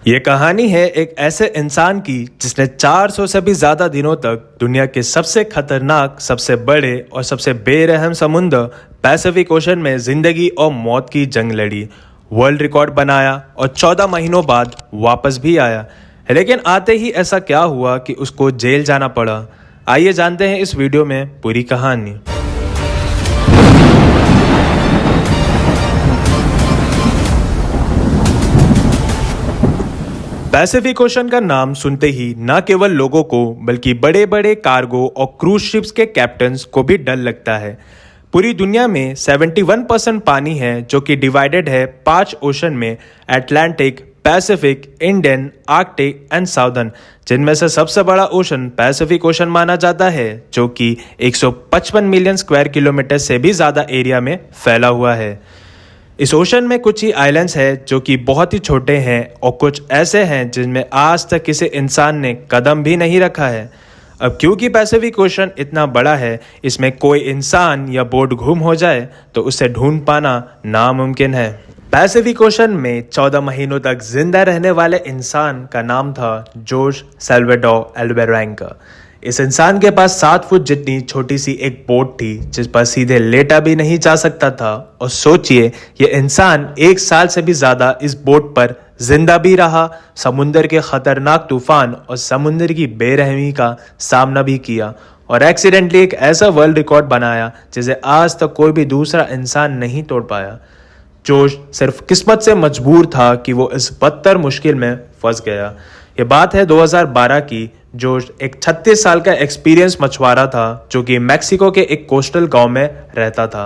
ये कहानी है एक ऐसे इंसान की जिसने 400 से भी ज्यादा दिनों तक दुनिया के सबसे खतरनाक, सबसे बड़े और सबसे बेरहम समुद्र पैसिफिक ओशन में जिंदगी और मौत की जंग लड़ी, वर्ल्ड रिकॉर्ड बनाया और 14 महीनों बाद वापस भी आया। लेकिन आते ही ऐसा क्या हुआ कि उसको जेल जाना पड़ा। आइए जानते हैं इस वीडियो में पूरी कहानी। पैसिफिक ओशन का नाम सुनते ही न केवल लोगों को बल्कि बड़े बड़े कार्गो और क्रूज शिप्स के कैप्टन्स को भी डर लगता है। पूरी दुनिया में 71% पानी है जो कि डिवाइडेड है 5 ओशन में, Atlantic, Pacific, Indian, Arctic and southern, जिनमें से सबसे बड़ा ओशन पैसिफिक ओशन माना जाता है जो कि 155 मिलियन स्क्वायर किलोमीटर से भी ज़्यादा एरिया में फैला हुआ है। इस ओशन में कुछ ही आइलैंड्स हैं जो कि बहुत ही छोटे हैं और कुछ ऐसे हैं जिनमें आज तक किसी इंसान ने कदम भी नहीं रखा है। अब क्योंकि पैसिफिक ओशन इतना बड़ा है, इसमें कोई इंसान या बोट गुम हो जाए तो उसे ढूंढ पाना नामुमकिन है। पैसिफिक ओशन में 14 महीनों तक जिंदा रहने वाले इंसान का नाम था जोश सैल्वाडोर अल्वारेंगा। इस इंसान के पास 7 फुट जितनी छोटी सी एक बोट थी जिस पर सीधे लेटा भी नहीं जा सकता था। और सोचिए, ये इंसान 1 साल से भी ज्यादा इस बोट पर जिंदा भी रहा, समुंदर के खतरनाक तूफान और समुंदर की बेरहमी का सामना भी किया और एक्सीडेंटली एक ऐसा वर्ल्ड रिकॉर्ड बनाया जिसे आज तक कोई भी दूसरा इंसान नहीं तोड़ पाया। जोश सिर्फ किस्मत से मजबूर था कि वो इस बदतर मुश्किल में फंस गया। ये बात है 2012 की। जोश एक 36 साल का एक्सपीरियंस मछुआरा था जो कि मैक्सिको के एक कोस्टल गांव में रहता था।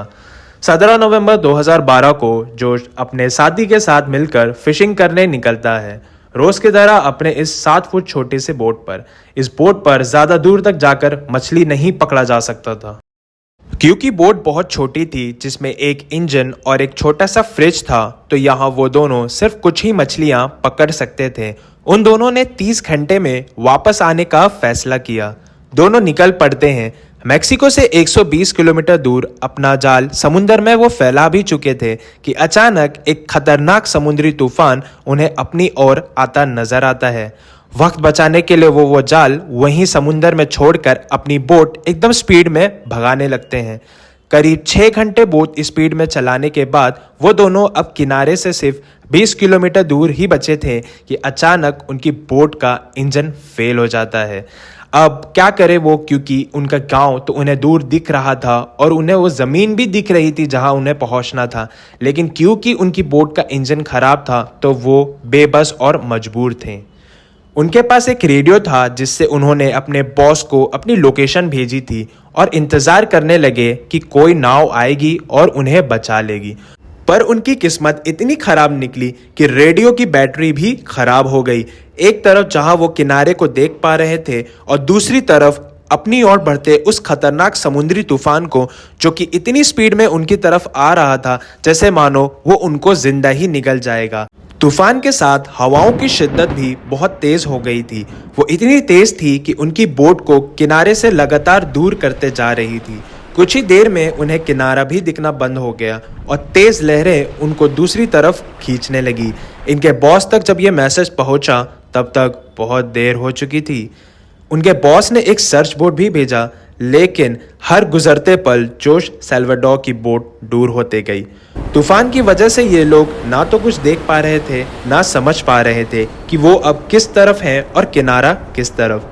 17 नवंबर 2012 को जोश अपने साथी के साथ मिलकर फिशिंग करने निकलता है, रोज की तरह अपने इस 7 फुट छोटे से बोट पर। इस बोट पर ज्यादा दूर तक जाकर मछली नहीं पकड़ा जा सकता था क्योंकि बोट बहुत छोटी थी, जिसमें एक इंजन और एक छोटा सा फ्रिज था, तो यहाँ वो दोनों सिर्फ कुछ ही मछलियाँ पकड़ सकते थे। उन दोनों ने 30 घंटे में वापस आने का फैसला किया। दोनों निकल पड़ते हैं। मैक्सिको से 120 किलोमीटर दूर अपना जाल समुंदर में वो फैला भी चुके थे कि अचानक एक खतरनाक समुद्री तूफान उन्हें अपनी ओर आता नजर आता है। वक्त बचाने के लिए वो जाल वहीं समुंदर में छोड़कर अपनी बोट एकदम स्पीड में भगाने लगते हैं। करीब 6 घंटे बोट स्पीड में चलाने के बाद वो दोनों अब किनारे से सिर्फ 20 किलोमीटर दूर ही बचे थे कि अचानक उनकी बोट का इंजन फेल हो जाता है। अब क्या करे वो, क्योंकि उनका गांव तो उन्हें दूर दिख रहा था और उन्हें वो ज़मीन भी दिख रही थी जहां उन्हें पहुंचना था, लेकिन क्योंकि उनकी बोट का इंजन खराब था तो वो बेबस और मजबूर थे। उनके पास एक रेडियो था जिससे उन्होंने अपने बॉस को अपनी लोकेशन भेजी थी और इंतज़ार करने लगे कि कोई नाव आएगी और उन्हें बचा लेगी। पर उनकी किस्मत इतनी खराब निकली कि रेडियो की बैटरी भी खराब हो गई। एक तरफ जहां वो किनारे को देख पा रहे थे और दूसरी तरफ अपनी ओर बढ़ते उस खतरनाक समुद्री तूफान को, जो कि इतनी स्पीड में उनकी तरफ आ रहा था जैसे मानो वो उनको जिंदा ही निगल जाएगा। तूफान के साथ हवाओं की शिद्दत भी बहुत तेज हो गई थी। वो इतनी तेज थी कि उनकी बोट को किनारे से लगातार दूर करते जा रही थी। कुछ ही देर में उन्हें किनारा भी दिखना बंद हो गया और तेज लहरें उनको दूसरी तरफ खींचने लगी। इनके बॉस तक जब ये मैसेज पहुंचा तब तक बहुत देर हो चुकी थी। उनके बॉस ने एक सर्च बोट भी भेजा, लेकिन हर गुजरते पल जोश सैल्वाडोर की बोट दूर होते गई। तूफान की वजह से ये लोग ना तो कुछ देख पा रहे थे, ना समझ पा रहे थे कि वो अब किस तरफ हैं और किनारा किस तरफ।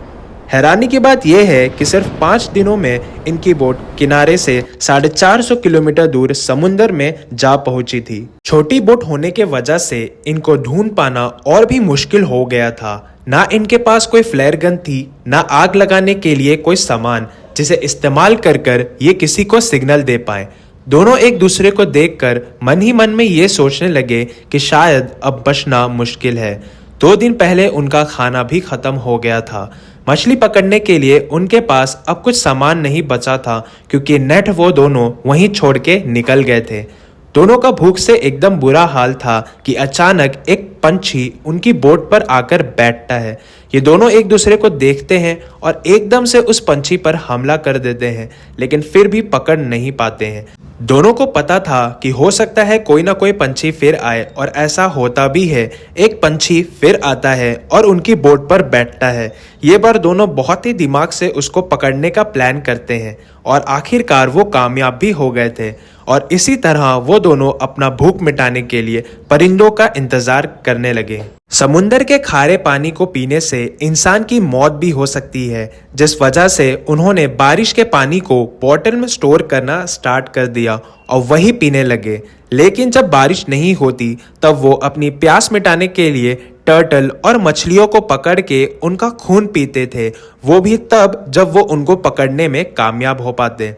हैरानी की बात यह है कि सिर्फ 5 दिनों में इनकी बोट किनारे से 450 किलोमीटर दूर समुंदर में जा पहुंची थी। छोटी बोट होने के वजह से इनको ढूंढ पाना और भी मुश्किल हो गया था। ना इनके पास कोई फ्लेयर गन थी, ना आग लगाने के लिए कोई सामान जिसे इस्तेमाल कर ये किसी को सिग्नल दे पाए। दोनों एक दूसरे को देखकर मन ही मन में ये सोचने लगे कि शायद अब बचना मुश्किल है। 2 दिन पहले उनका खाना भी खत्म हो गया था। मछली पकड़ने के लिए उनके पास अब कुछ सामान नहीं बचा था क्योंकि नेट वो दोनों वहीं छोड़ के निकल गए थे। दोनों का भूख से एकदम बुरा हाल था कि अचानक एक पंछी उनकी बोट पर आकर बैठता है। ये दोनों एक दूसरे को देखते हैं और एकदम से उस पंछी पर हमला कर देते हैं, लेकिन फिर भी पकड़ नहीं पाते हैं। दोनों को पता था कि हो सकता है कोई ना कोई पंछी फिर आए, और ऐसा होता भी है। एक पंछी फिर आता है और उनकी बोट पर बैठता है। ये बार दोनों बहुत ही दिमाग से उसको पकड़ने का प्लान करते हैं और आखिरकार वो कामयाब भी हो गए थे। और इसी तरह वो दोनों अपना भूख मिटाने के लिए परिंदों का इंतजार करने लगे। समुंदर के खारे पानी को पीने से इंसान की मौत भी हो सकती है, जिस वजह से उन्होंने बारिश के पानी को बोतल में स्टोर करना स्टार्ट कर दिया और वही पीने लगे। लेकिन जब बारिश नहीं होती तब वो अपनी प्यास मिटाने के लिए टर्टल और मछलियों को पकड़ के उनका खून पीते थे, वो भी तब जब वो उनको पकड़ने में कामयाब हो पाते।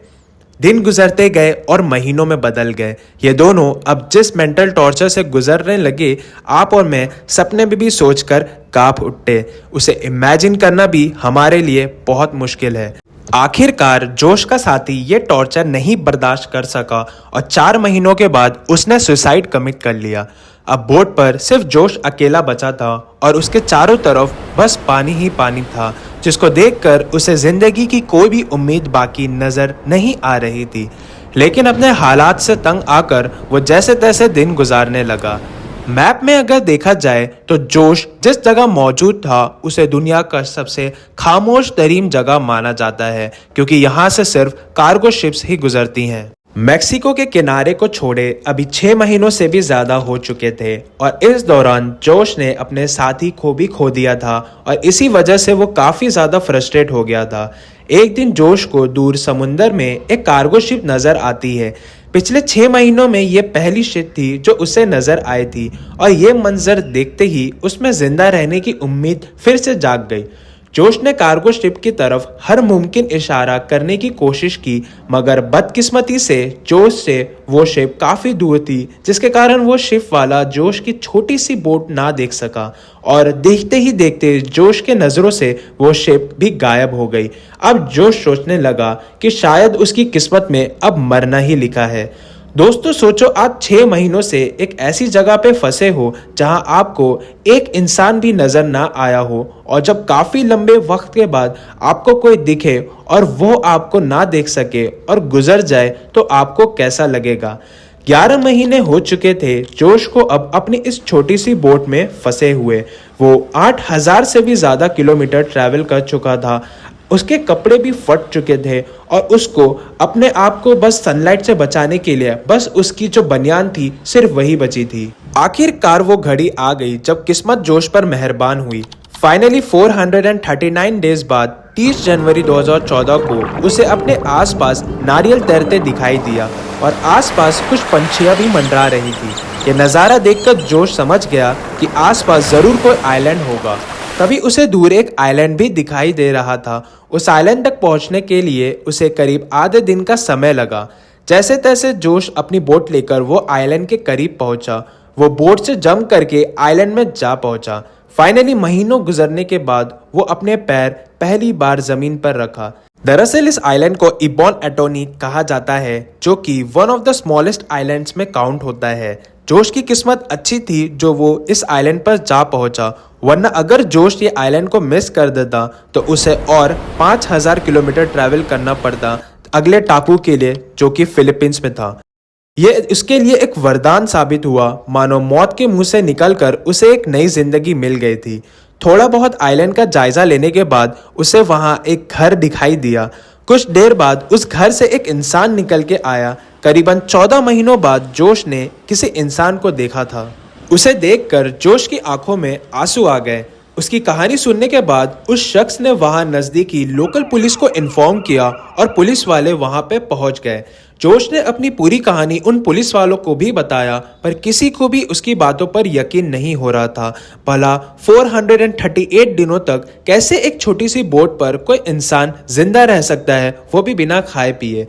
दिन गुजरते गए और महीनों में बदल गए। ये दोनों अब जिस मेंटल टॉर्चर से गुजरने लगे, आप और मैं सपने में भी सोचकर कांप उठते। उसे इमेजिन करना भी हमारे लिए बहुत मुश्किल है। आखिरकार जोश का साथी ये टॉर्चर नहीं बर्दाश्त कर सका और 4 महीनों के बाद उसने सुसाइड कमिट कर लिया। अब बोट पर सिर्फ जोश अकेला बचा था और उसके चारों तरफ बस पानी ही पानी था, जिसको देखकर उसे जिंदगी की कोई भी उम्मीद बाकी नजर नहीं आ रही थी। लेकिन अपने हालात से तंग आकर वो जैसे तैसे दिन गुजारने लगा। मैप में अगर देखा जाए तो जोश जिस जगह मौजूद था उसे दुनिया का सबसे खामोश तरीन जगह माना जाता है, क्योंकि यहाँ से सिर्फ कार्गो शिप्स ही गुजरती हैं। मैक्सिको के किनारे को छोड़े अभी 6 महीनों से भी ज्यादा हो चुके थे और इस दौरान जोश ने अपने साथी को भी खो दिया था और इसी वजह से वो काफी ज्यादा फ्रस्ट्रेट हो गया था। एक दिन जोश को दूर समुंदर में एक कार्गो शिप नजर आती है। पिछले 6 महीनों में ये पहली शिप थी जो उसे नजर आई थी और ये मंजर देखते ही उसमें जिंदा रहने की उम्मीद फिर से जाग गई। जोश ने कार्गो शिप की तरफ हर मुमकिन इशारा करने की कोशिश की, मगर बदकिस्मती से जोश से वो शिप काफ़ी दूर थी, जिसके कारण वो शिप वाला जोश की छोटी सी बोट ना देख सका और देखते ही देखते जोश के नज़रों से वो शिप भी गायब हो गई। अब जोश सोचने लगा कि शायद उसकी किस्मत में अब मरना ही लिखा है। दोस्तों सोचो, आप 6 महीनों से एक ऐसी जगह पे फंसे हो जहां आपको एक इंसान भी नजर ना आया हो और जब काफी लंबे वक्त के बाद आपको कोई दिखे और वो आपको ना देख सके और गुजर जाए तो आपको कैसा लगेगा। 11 महीने हो चुके थे जोश को अब अपनी इस छोटी सी बोट में फंसे हुए। वो 8000 से भी ज्यादा किलोमीटर ट्रैवल कर चुका था। उसके कपड़े भी फट चुके थे और उसको अपने आप को बस सनलाइट से बचाने के लिए बस उसकी जो बनियान थी सिर्फ वही बची थी। आखिरकार वो घड़ी आ गई जब किस्मत जोश पर मेहरबान हुई। फाइनली 439 डेज बाद 30 जनवरी 2014 को उसे अपने आसपास नारियल तैरते दिखाई दिया और आसपास कुछ पंछियां भी मंडरा रही थी। ये नज़ारा देखकर जोश समझ गया कि आसपास जरूर कोई आइलैंड होगा। तभी उसे दूर एक आइलैंड भी दिखाई दे रहा था। उस आइलैंड तक पहुंचने के लिए उसे करीब आधे दिन का समय लगा। जैसे तैसे जोश अपनी बोट लेकर वो आइलैंड के करीब पहुंचा। वो बोट से जंप करके आइलैंड में जा पहुंचा। फाइनली महीनों गुजरने के बाद वो अपने पैर पहली बार जमीन पर रखा। दरअसल इस आइलैंड को इबॉन एटोनी कहा जाता है, जो कि one of the smallest islands में काउंट होता है। जोश की किस्मत अच्छी थी जो वो इस आइलैंड पर जा पहुंचा, वरना अगर जोश ये आइलैंड को मिस कर देता तो उसे और 5000 किलोमीटर ट्रैवल करना पड़ता अगले टापू के लिए, जो कि फिलीपींस में था। ये इसके लिए एक वरदान साबित हुआ, मानो मौत के मुंह से निकलकर उसे एक नई जिंदगी मिल गई थी। थोड़ा बहुत आइलैंड का जायजा लेने के बाद उसे वहां एक घर दिखाई दिया। कुछ देर बाद उस घर से एक इंसान निकल के आया। करीबन 14 महीनों बाद जोश ने किसी इंसान को देखा था। उसे देखकर जोश की आंखों में आंसू आ गए। उसकी कहानी सुनने के बाद उस शख्स ने वहां नजदीकी लोकल पुलिस को इन्फॉर्म किया और पुलिस वाले वहां पे पहुंच गए। जोश ने अपनी पूरी कहानी उन पुलिस वालों को भी बताया, पर किसी को भी उसकी बातों पर यकीन नहीं हो रहा था। भला 438 दिनों तक कैसे एक छोटी सी बोट पर कोई इंसान जिंदा रह सकता है, वो भी बिना खाए पिए।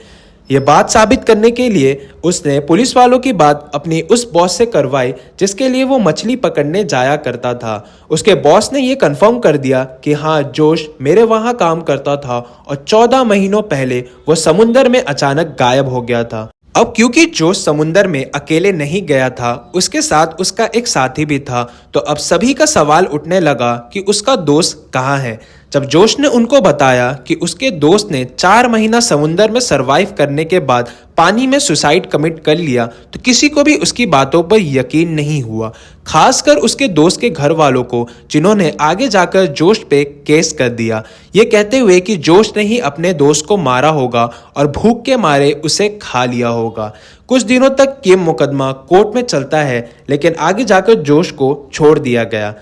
ये बात साबित करने के लिए उसने पुलिस वालों की बात अपनी उस बॉस से करवाई जिसके लिए वो मछली पकड़ने जाया करता था। उसके बॉस ने ये कंफर्म कर दिया कि हाँ, जोश मेरे वहाँ काम करता था और 14 महीनों पहले वो समुंदर में अचानक गायब हो गया था। अब क्योंकि जोश समुंदर में अकेले नहीं गया था, उसके साथ उसका एक साथी भी था, तो अब सभी का सवाल उठने लगा कि उसका दोस्त कहाँ है। जब जोश ने उनको बताया कि उसके दोस्त ने 4 महीना समुंदर में सरवाइव करने के बाद पानी में सुसाइड कमिट कर लिया, तो किसी को भी उसकी बातों पर यकीन नहीं हुआ, खासकर उसके दोस्त के घर वालों को, जिन्होंने आगे जाकर जोश पे केस कर दिया, ये कहते हुए कि जोश ने ही अपने दोस्त को मारा होगा और भूख के मारे उसे खा लिया होगा। कुछ दिनों तक ये मुकदमा कोर्ट में चलता है, लेकिन आगे जाकर जोश को छोड़ दिया गया।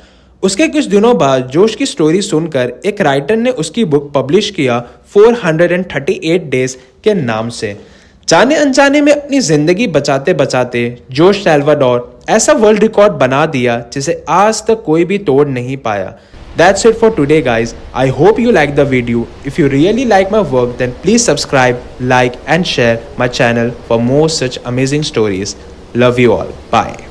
उसके कुछ दिनों बाद जोश की स्टोरी सुनकर एक राइटर ने उसकी बुक पब्लिश किया 438 डेज के नाम से। जाने अनजाने में अपनी जिंदगी बचाते बचाते जोश साल्वाडोर ऐसा वर्ल्ड रिकॉर्ड बना दिया जिसे आज तक कोई भी तोड़ नहीं पाया। That's it for today, guys. I hope you like the video. If you really like my work, then please subscribe, like and share my channel for more such amazing stories. Love you all. Bye.